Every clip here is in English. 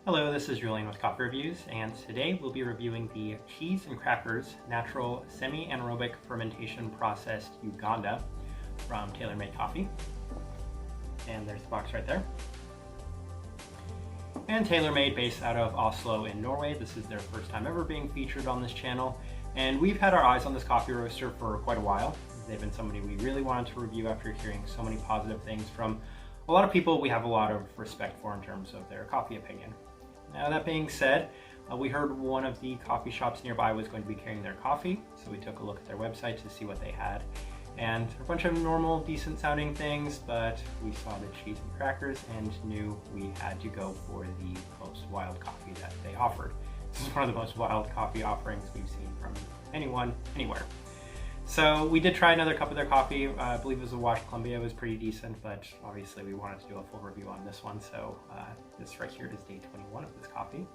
Hello, this is Julian with Coffee Reviews, and today we'll be reviewing the Cheese and Crackers Natural Semi-Anaerobic Fermentation Processed Uganda from Talormade Coffee. And there's the box right there. And Talormade, based out of Oslo in Norway. This is their first time ever being featured on this channel, and we've had our eyes on this coffee roaster for quite a while. They've been somebody we really wanted to review after hearing so many positive things from a lot of people we have a lot of respect for in terms of their coffee opinion. Now, that being said, we heard one of the coffee shops nearby was going to be carrying their coffee, so we took a look at their website to see what they had. And a bunch of normal, decent sounding things, but we saw the cheese and crackers and knew we had to go for the most wild coffee that they offered. This is one of the most wild coffee offerings we've seen from anyone, anywhere. So we did try another cup of their coffee. I believe it was a washed Columbia. It was pretty decent, but obviously we wanted to do a full review on this one. So this right here is day 21 of this coffee.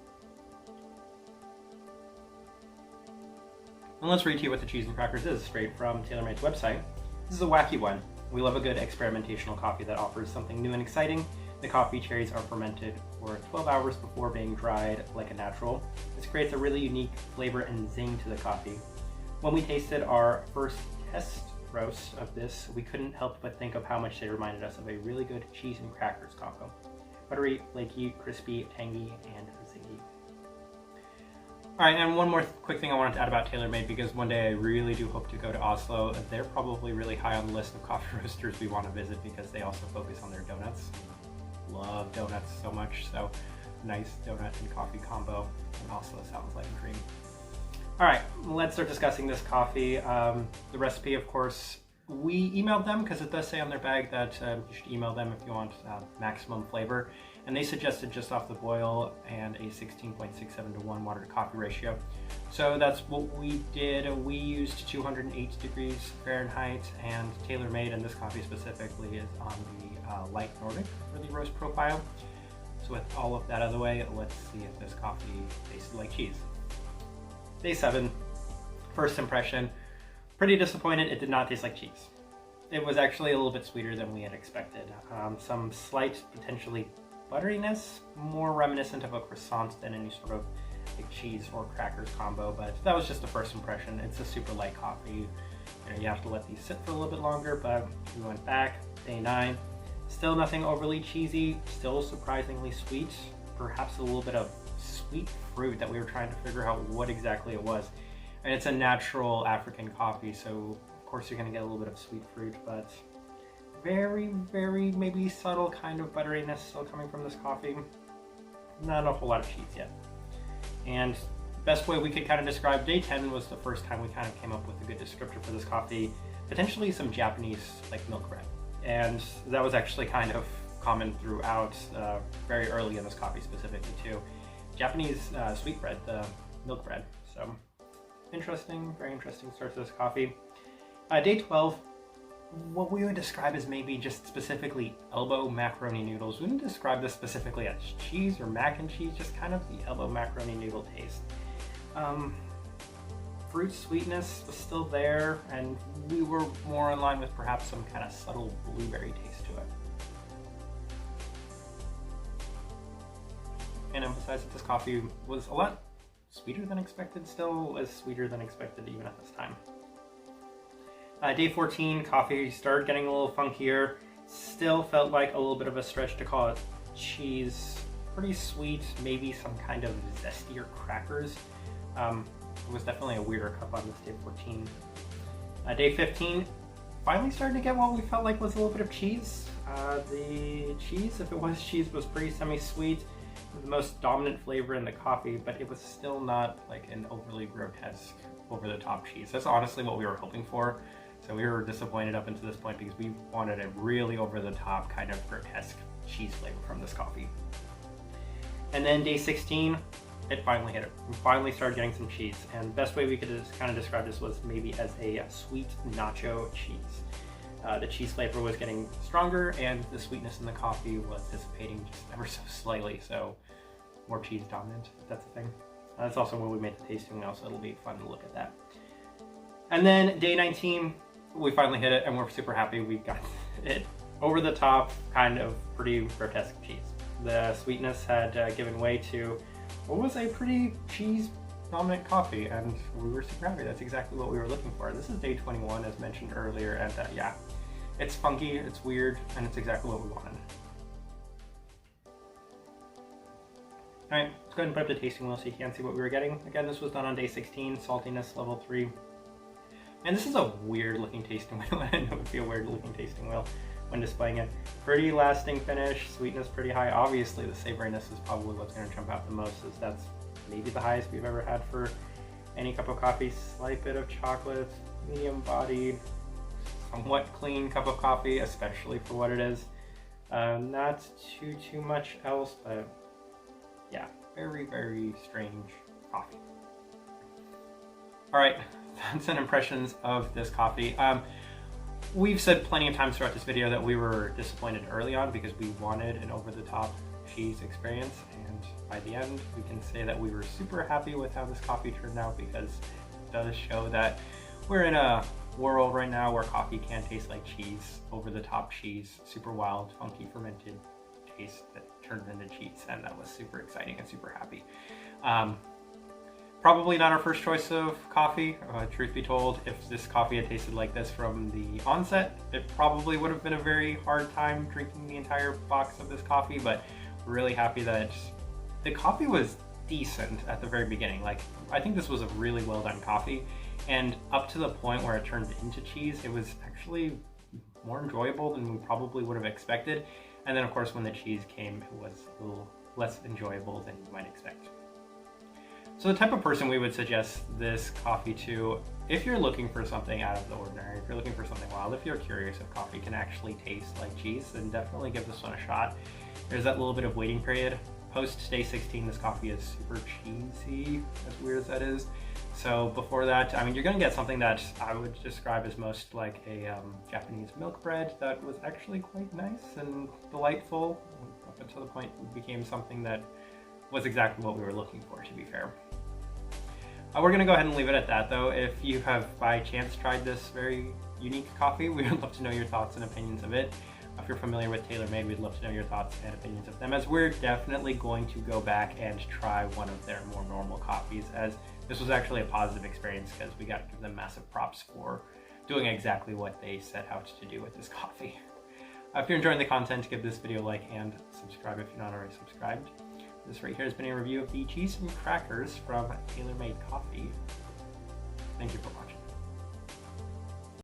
And let's read to you what the cheese and crackers is straight from Talormade's website. This is a wacky one. We love a good experimentational coffee that offers something new and exciting. The coffee cherries are fermented for 12 hours before being dried like a natural. This creates a really unique flavor and zing to the coffee. When we tasted our first test roast of this, we couldn't help but think of how much they reminded us of a really good cheese and crackers combo. Buttery, flaky, crispy, tangy, and zingy. Alright, and one more quick thing I wanted to add about Talormade, because one day I really do hope to go to Oslo. They're probably really high on the list of coffee roasters we want to visit because they also focus on their donuts. Love donuts so much, so nice donut and coffee combo in Oslo sounds like a dream. Alright, let's start discussing this coffee. The recipe, of course, we emailed them because it does say on their bag that you should email them if you want maximum flavor. And they suggested just off the boil and a 16.67 to 1 water to coffee ratio. So that's what we did. We used 208 degrees Fahrenheit, and Talormade, and this coffee specifically, is on the light Nordic for the roast profile. So with all of that out of the way, let's see if this coffee tasted like cheese. Day 7, first impression, pretty disappointed. It did not taste like cheese. It was actually a little bit sweeter than we had expected. Some slight, potentially butteriness, more reminiscent of a croissant than any sort of like cheese or crackers combo, but that was just a first impression. It's a super light coffee. You have to let these sit for a little bit longer, but we went back, day 9, still nothing overly cheesy, still surprisingly sweet, perhaps a little bit of sweet fruit that we were trying to figure out what exactly it was. And it's a natural African coffee, so of course you're going to get a little bit of sweet fruit, but very, very maybe subtle kind of butteriness still coming from this coffee. Not a whole lot of cheese yet. And best way we could kind of describe day 10 was the first time we kind of came up with a good descriptor for this coffee. Potentially some Japanese like milk bread. And that was actually kind of common throughout very early in this coffee specifically too. Japanese sweetbread, the milk bread. So interesting, very interesting start to this coffee. Day 12, what we would describe as maybe just specifically elbow macaroni noodles. We wouldn't describe this specifically as cheese or mac and cheese, just kind of the elbow macaroni noodle taste. Fruit sweetness was still there, and we were more in line with perhaps some kind of subtle blueberry taste to it. And emphasize that this coffee was a lot sweeter than expected, still as sweeter than expected even at this time. Day 14, coffee started getting a little funkier. Still felt like a little bit of a stretch to call it cheese. Pretty sweet, maybe some kind of zestier crackers. It was definitely a weirder cup on this day 14. Day 15, finally started to get what we felt like was a little bit of cheese. The cheese, if it was cheese, was pretty semi-sweet. The most dominant flavor in the coffee, but it was still not like an overly grotesque, over-the-top cheese. That's honestly what we were hoping for. So we were disappointed up until this point because we wanted a really over-the-top kind of grotesque cheese flavor from this coffee. And then day 16, it finally hit it. We finally started getting some cheese, and the best way we could just kind of describe this was maybe as a sweet nacho cheese. The cheese flavor was getting stronger, and the sweetness in the coffee was dissipating just ever so slightly, so more cheese dominant, if that's a thing. That's also when we made the tasting now, so it'll be fun to look at that. And then day 19, we finally hit it, and we're super happy we got it. Over the top, kind of pretty grotesque cheese. The sweetness had given way to what was a pretty cheese dominant coffee, and we were super happy. That's exactly what we were looking for. This is day 21 as mentioned earlier, and yeah, it's funky, it's weird, and it's exactly what we wanted. Alright, let's go ahead and put up the tasting wheel so you can see what we were getting. Again, this was done on day 16, saltiness level 3. And this is a weird looking tasting wheel. I know it would be a weird looking tasting wheel when displaying it. Pretty lasting finish, sweetness pretty high. Obviously the savoriness is probably what's going to jump out the most, as that's maybe the highest we've ever had for any cup of coffee. Slight bit of chocolate, medium bodied, somewhat clean cup of coffee, especially for what it is. Not too much else, but yeah, very, very strange coffee. All right, thoughts and impressions of this coffee. We've said plenty of times throughout this video that we were disappointed early on because we wanted an over-the-top cheese experience, and by the end we can say that we were super happy with how this coffee turned out, because it does show that we're in a world right now where coffee can taste like cheese, over-the-top cheese, super wild, funky, fermented taste that turned into cheese, and that was super exciting and super happy. Probably not our first choice of coffee. Truth be told, if this coffee had tasted like this from the onset, it probably would have been a very hard time drinking the entire box of this coffee, but we're really happy that the coffee was decent at the very beginning. Like, I think this was a really well done coffee, and up to the point where it turned into cheese, it was actually more enjoyable than we probably would have expected. And then of course when the cheese came, it was a little less enjoyable than you might expect. So the type of person we would suggest this coffee to, if you're looking for something out of the ordinary, if you're looking for something wild, if you're curious if coffee can actually taste like cheese, then definitely give this one a shot. There's that little bit of waiting period. Post day 16, this coffee is super cheesy, as weird as that is. So before that, I mean, you're gonna get something that I would describe as most like a Japanese milk bread that was actually quite nice and delightful, up until the point it became something that was exactly what we were looking for, to be fair. We're gonna go ahead and leave it at that though. If you have by chance tried this very unique coffee, we would love to know your thoughts and opinions of it. If you're familiar with Talormade, we'd love to know your thoughts and opinions of them, as we're definitely going to go back and try one of their more normal coffees, as this was actually a positive experience because we got to give them massive props for doing exactly what they set out to do with this coffee. If you're enjoying the content, give this video a like and subscribe if you're not already subscribed. This right here has been a review of the cheese and crackers from Talormade Coffee. Thank you for watching.